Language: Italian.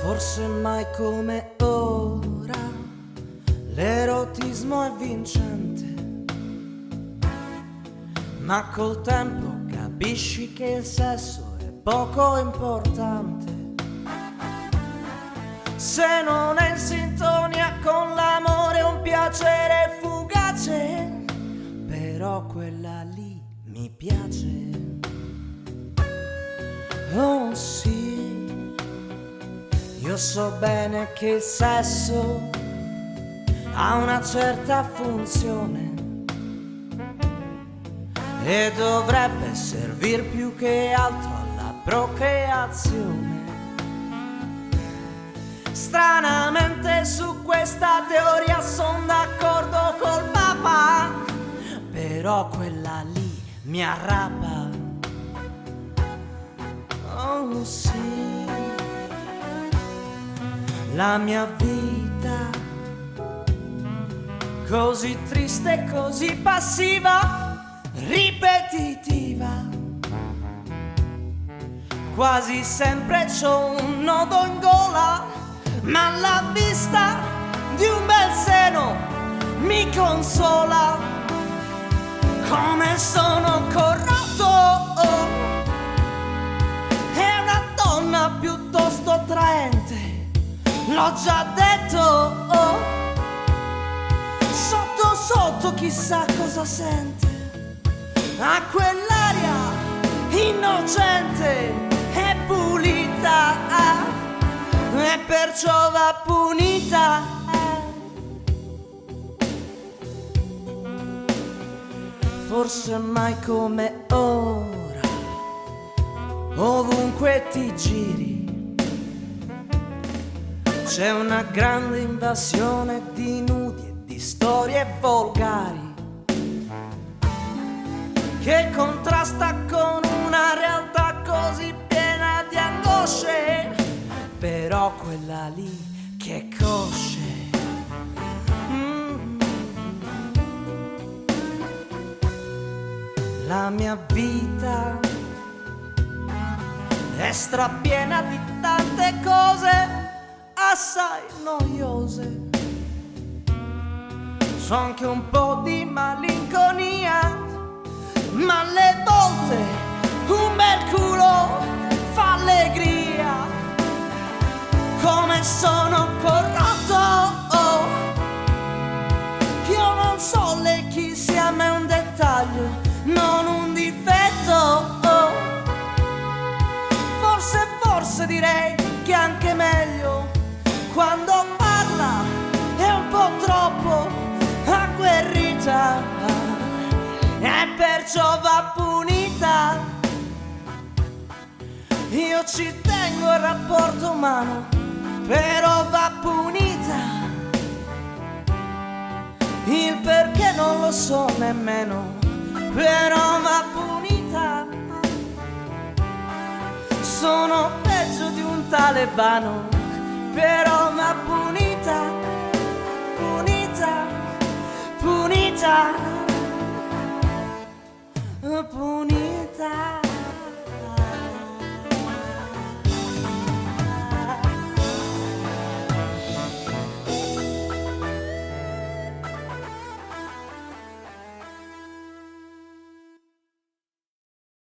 Forse mai come ora l'erotismo è vincente, ma col tempo capisci che il sesso è poco importante. Se non è in sintonia con l'amore è un piacere fugace, però quella lì mi piace. Oh sì, io so bene che il sesso ha una certa funzione e dovrebbe servir più che altro alla procreazione. Stranamente su questa teoria son d'accordo col Papa, però quella lì mi arrapa. Oh sì, la mia vita così triste, così passiva, ripetitiva. Quasi sempre c'ho un nodo in gola, ma la vista di un bel seno mi consola. Come sono corrotto, è una donna piuttosto attraente, l'ho già detto. Sotto sotto chissà cosa sente, ha quell'aria innocente e pulita, e perciò va punita. Forse mai come ora, ovunque ti giri, c'è una grande invasione di nudi e di storie volgari che contrasta con una realtà così piena di angosce, però quella lì che cosce. La mia vita è strapiena di tante cose assai noiose. C'ho anche un po' di malinconia, ma alle volte un bel culo fa allegria. Come sono corrotto, io non so lei chi sia, ma è un dettaglio, non un difetto. Forse direi che è anche meglio quando parla, è un po' troppo agguerrita e perciò va punita. Io ci tengo al rapporto umano, però va punita. Il perché non lo so nemmeno, però va punita. Sono peggio di un talebano, però va punita, punita, punita, punita.